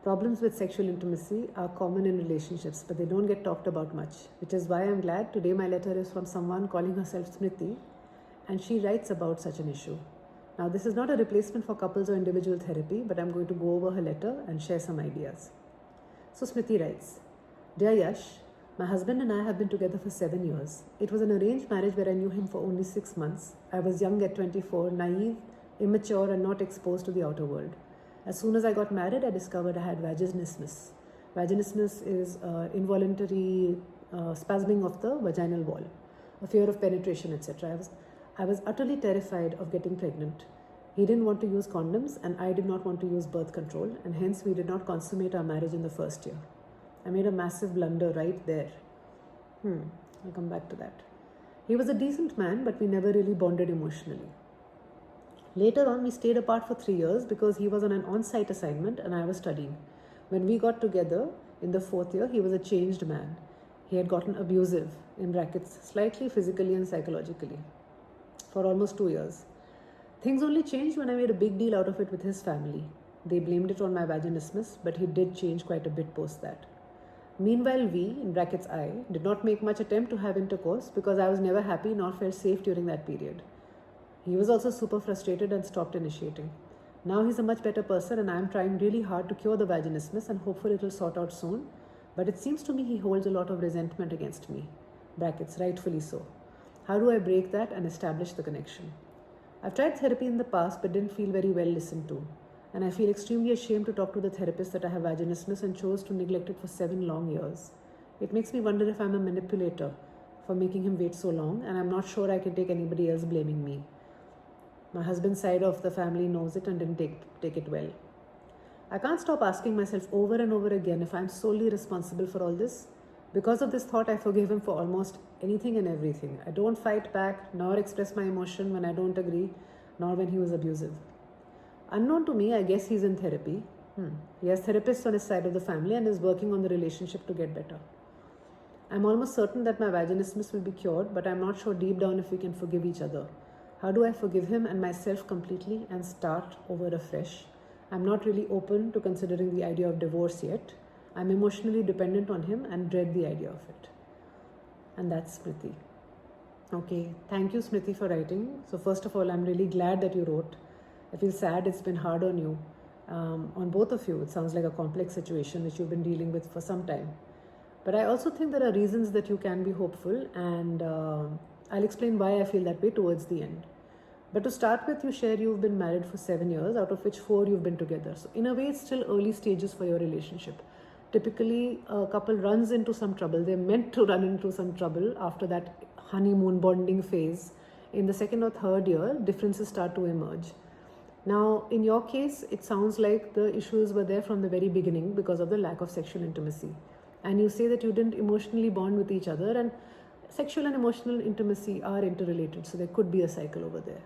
Problems with sexual intimacy are common in relationships, but they don't get talked about much, which is why I'm glad today my letter is from someone calling herself Smriti, and she writes about such an issue. Now, this is not a replacement for couples or individual therapy, but I'm going to go over her letter and share some ideas. So Smriti writes, Dear Yash, my husband and I have been together for 7 years. It was an arranged marriage where I knew him for only 6 months. I was young at 24, naive, immature, and not exposed to the outer world. As soon as I got married, I discovered I had vaginismus. Vaginismus is involuntary spasming of the vaginal wall, a fear of penetration, etc. I was utterly terrified of getting pregnant. He didn't want to use condoms, and I did not want to use birth control, and hence we did not consummate our marriage in the first year. I made a massive blunder right there. I'll come back to that. He was a decent man, but we never really bonded emotionally. Later on, we stayed apart for 3 years because he was on an on-site assignment and I was studying. When we got together in the 4th year, he was a changed man. He had gotten abusive, in brackets, slightly physically and psychologically, for almost 2 years. Things only changed when I made a big deal out of it with his family. They blamed it on my vaginismus, but he did change quite a bit post that. Meanwhile, we, in brackets I, did not make much attempt to have intercourse because I was never happy nor felt safe during that period. He was also super frustrated and stopped initiating. Now he's a much better person and I am trying really hard to cure the vaginismus and hopefully it will sort out soon. But it seems to me he holds a lot of resentment against me. Brackets, rightfully so. How do I break that and establish the connection? I've tried therapy in the past but didn't feel very well listened to. And I feel extremely ashamed to talk to the therapist that I have vaginismus and chose to neglect it for 7 long years. It makes me wonder if I'm a manipulator for making him wait so long, and I'm not sure I can take anybody else blaming me. My husband's side of the family knows it and didn't take it well. I can't stop asking myself over and over again if I'm solely responsible for all this. Because of this thought, I forgive him for almost anything and everything. I don't fight back, nor express my emotion when I don't agree, nor when he was abusive. Unknown to me, I guess he's in therapy. He has therapists on his side of the family and is working on the relationship to get better. I'm almost certain that my vaginismus will be cured, but I'm not sure deep down if we can forgive each other. How do I forgive him and myself completely and start over afresh? I'm not really open to considering the idea of divorce yet. I'm emotionally dependent on him and dread the idea of it. And that's Smriti. Okay, thank you Smriti for writing. So first of all, I'm really glad that you wrote. I feel sad it's been hard on you, on both of you. It sounds like a complex situation which you've been dealing with for some time. But I also think there are reasons that you can be hopeful, and I'll explain why I feel that way towards the end. But to start with, you share you've been married for 7 years, out of which 4 you've been together. So in a way, it's still early stages for your relationship. Typically, a couple runs into some trouble. They're meant to run into some trouble after that honeymoon bonding phase. In the 2nd or 3rd year, differences start to emerge. Now, in your case, it sounds like the issues were there from the very beginning because of the lack of sexual intimacy. And you say that you didn't emotionally bond with each other, and sexual and emotional intimacy are interrelated, so there could be a cycle over there.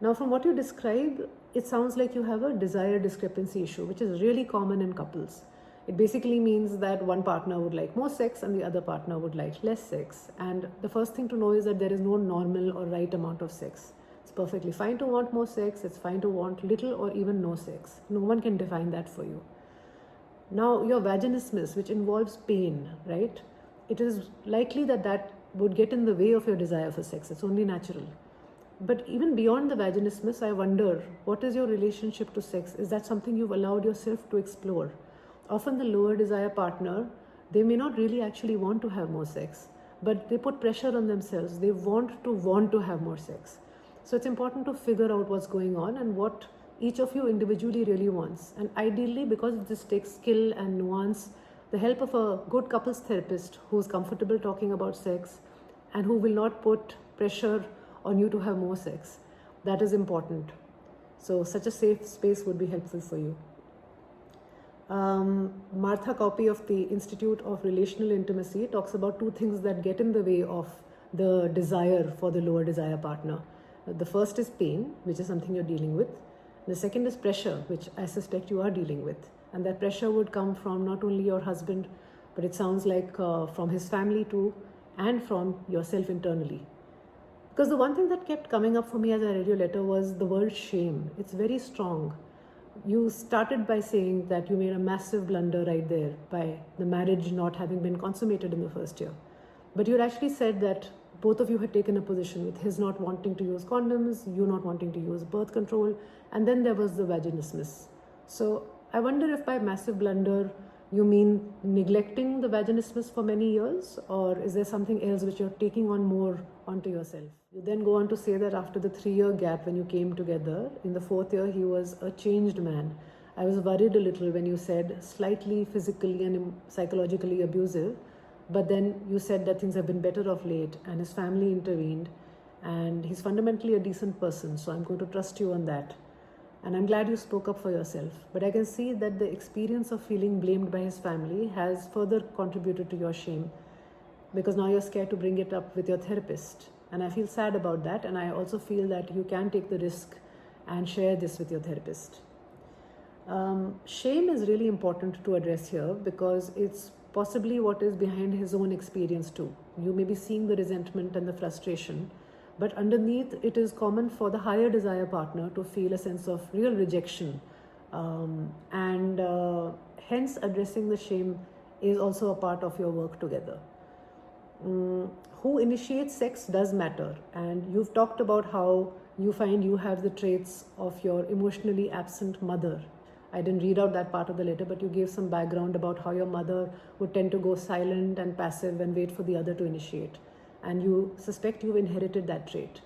Now, from what you describe, it sounds like you have a desire discrepancy issue, which is really common in couples. It basically means that one partner would like more sex and the other partner would like less sex. And the first thing to know is that there is no normal or right amount of sex. It's perfectly fine to want more sex. It's fine to want little or even no sex. No one can define that for you. Now, your vaginismus, which involves pain, right? It is likely that that would get in the way of your desire for sex. It's only natural. But even beyond the vaginismus, I wonder, what is your relationship to sex? Is that something you've allowed yourself to explore? Often the lower desire partner, they may not really actually want to have more sex, but they put pressure on themselves. They want to have more sex. So it's important to figure out what's going on and what each of you individually really wants. And ideally, because this takes skill and nuance, the help of a good couples therapist who's comfortable talking about sex and who will not put pressure on you to have more sex. That is important. So such a safe space would be helpful for you. Martha Copy of the Institute of Relational Intimacy talks about 2 things that get in the way of the desire for the lower desire partner. The first is pain, which is something you're dealing with. The second is pressure, which I suspect you are dealing with. And that pressure would come from not only your husband, but it sounds like from his family too, and from yourself internally. Because the one thing that kept coming up for me as I read your letter was the word shame. It's very strong. You started by saying that you made a massive blunder right there by the marriage not having been consummated in the first year. But you had actually said that both of you had taken a position with his not wanting to use condoms, you not wanting to use birth control, and then there was the vaginismus. So I wonder if by massive blunder you mean neglecting the vaginismus for many years, or is there something else which you're taking on more onto yourself? You then go on to say that after the 3-year gap when you came together, in the 4th year he was a changed man. I was worried a little when you said slightly physically and psychologically abusive, but then you said that things have been better of late and his family intervened and he's fundamentally a decent person, so I'm going to trust you on that. And I'm glad you spoke up for yourself. But I can see that the experience of feeling blamed by his family has further contributed to your shame, because now you're scared to bring it up with your therapist. And I feel sad about that. And I also feel that you can take the risk and share this with your therapist. Shame is really important to address here because it's possibly what is behind his own experience too. You may be seeing the resentment and the frustration, but underneath it is common for the higher desire partner to feel a sense of real rejection, and hence addressing the shame is also a part of your work together. Who initiates sex does matter, and you've talked about how you find you have the traits of your emotionally absent mother. I didn't read out that part of the letter, but you gave some background about how your mother would tend to go silent and passive and wait for the other to initiate. And you suspect you've inherited that trait.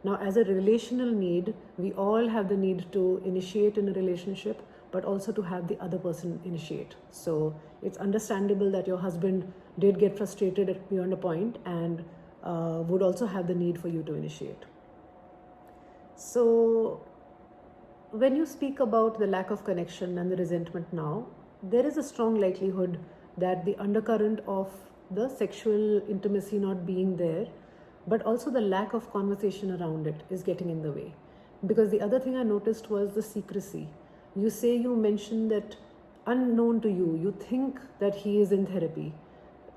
Now, as a relational need, we all have the need to initiate in a relationship, but also to have the other person initiate. So it's understandable that your husband did get frustrated at beyond a point and would also have the need for you to initiate. So when you speak about the lack of connection and the resentment now, there is a strong likelihood that the undercurrent of the sexual intimacy not being there, but also the lack of conversation around it is getting in the way. Because the other thing I noticed was the secrecy. You mentioned that unknown to you, you think that he is in therapy,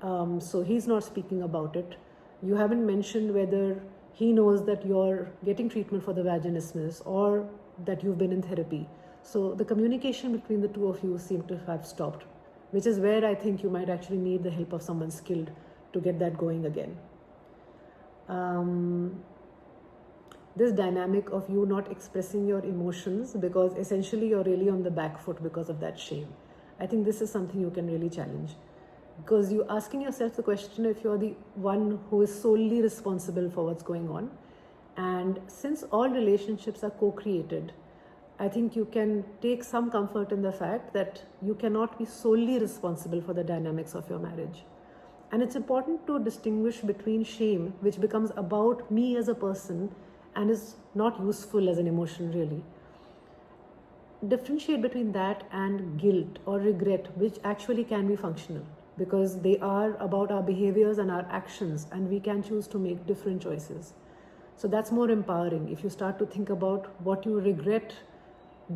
so he's not speaking about it. You haven't mentioned whether he knows that you're getting treatment for the vaginismus or that you've been in therapy. So the communication between the two of you seem to have stopped, which is where I think you might actually need the help of someone skilled to get that going again. This dynamic of you not expressing your emotions because essentially you're really on the back foot because of that shame. I think this is something you can really challenge, because you're asking yourself the question if you're the one who is solely responsible for what's going on. And since all relationships are co-created, I think you can take some comfort in the fact that you cannot be solely responsible for the dynamics of your marriage. And it's important to distinguish between shame, which becomes about me as a person and is not useful as an emotion really. Differentiate between that and guilt or regret, which actually can be functional, because they are about our behaviors and our actions, and we can choose to make different choices. So that's more empowering if you start to think about what you regret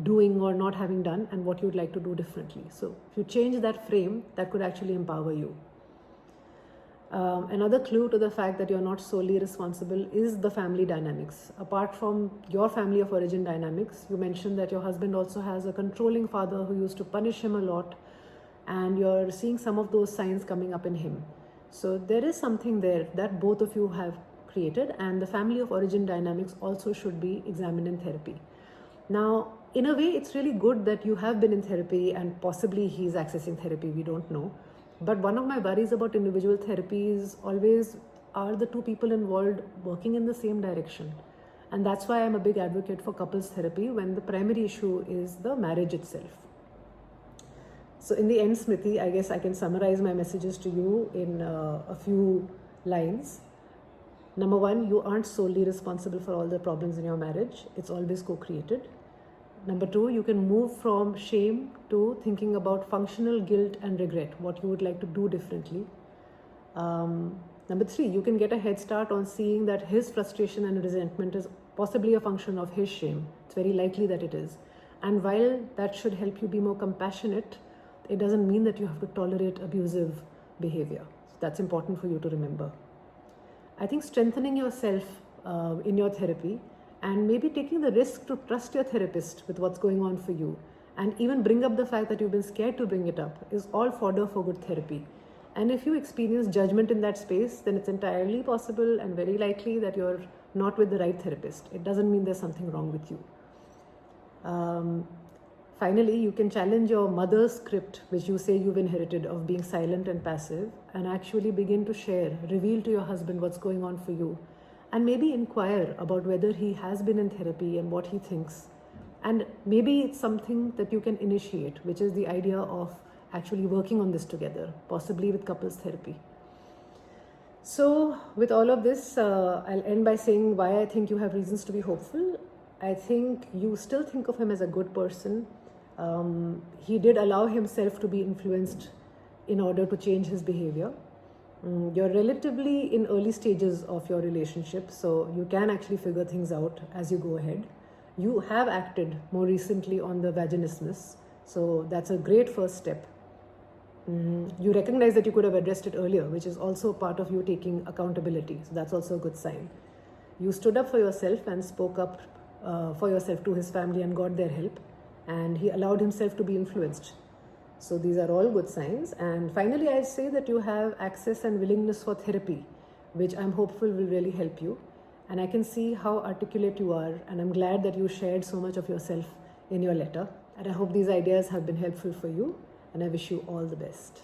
doing or not having done and what you'd like to do differently. So if you change that frame, that could actually empower you. Another clue to the fact that you're not solely responsible is the family dynamics. Apart from your family of origin dynamics, you mentioned that your husband also has a controlling father who used to punish him a lot, and you're seeing some of those signs coming up in him. So there is something there that both of you have created, and the family of origin dynamics also should be examined in therapy. Now, in a way, it's really good that you have been in therapy and possibly he's accessing therapy, we don't know. But one of my worries about individual therapy is always, are the two people involved working in the same direction? And that's why I'm a big advocate for couples therapy when the primary issue is the marriage itself. So in the end, Smriti, I guess I can summarize my messages to you in a few lines. Number one, you aren't solely responsible for all the problems in your marriage. It's always co-created. Number two, you can move from shame to thinking about functional guilt and regret, what you would like to do differently. Number three, you can get a head start on seeing that his frustration and resentment is possibly a function of his shame. It's very likely that it is. And while that should help you be more compassionate, it doesn't mean that you have to tolerate abusive behavior. So that's important for you to remember. I think strengthening yourself in your therapy and maybe taking the risk to trust your therapist with what's going on for you and even bring up the fact that you've been scared to bring it up is all fodder for good therapy. And if you experience judgment in that space, then it's entirely possible and very likely that you're not with the right therapist. It doesn't mean there's something wrong with you. Finally, you can challenge your mother's script, which you say you've inherited, of being silent and passive, and actually begin to share, reveal to your husband what's going on for you, and maybe inquire about whether he has been in therapy and what he thinks. And maybe it's something that you can initiate, which is the idea of actually working on this together, possibly with couples therapy. So with all of this, I'll end by saying why I think you have reasons to be hopeful. I think you still think of him as a good person. He did allow himself to be influenced in order to change his behavior. You're relatively in early stages of your relationship, so you can actually figure things out as you go ahead. You have acted more recently on the vaginismus, so that's a great first step. You recognize that you could have addressed it earlier, which is also part of you taking accountability, so that's also a good sign. You stood up for yourself and spoke up for yourself to his family and got their help, and he allowed himself to be influenced. So these are all good signs. And finally, I say that you have access and willingness for therapy, which I'm hopeful will really help you. And I can see how articulate you are, and I'm glad that you shared so much of yourself in your letter. And I hope these ideas have been helpful for you, and I wish you all the best.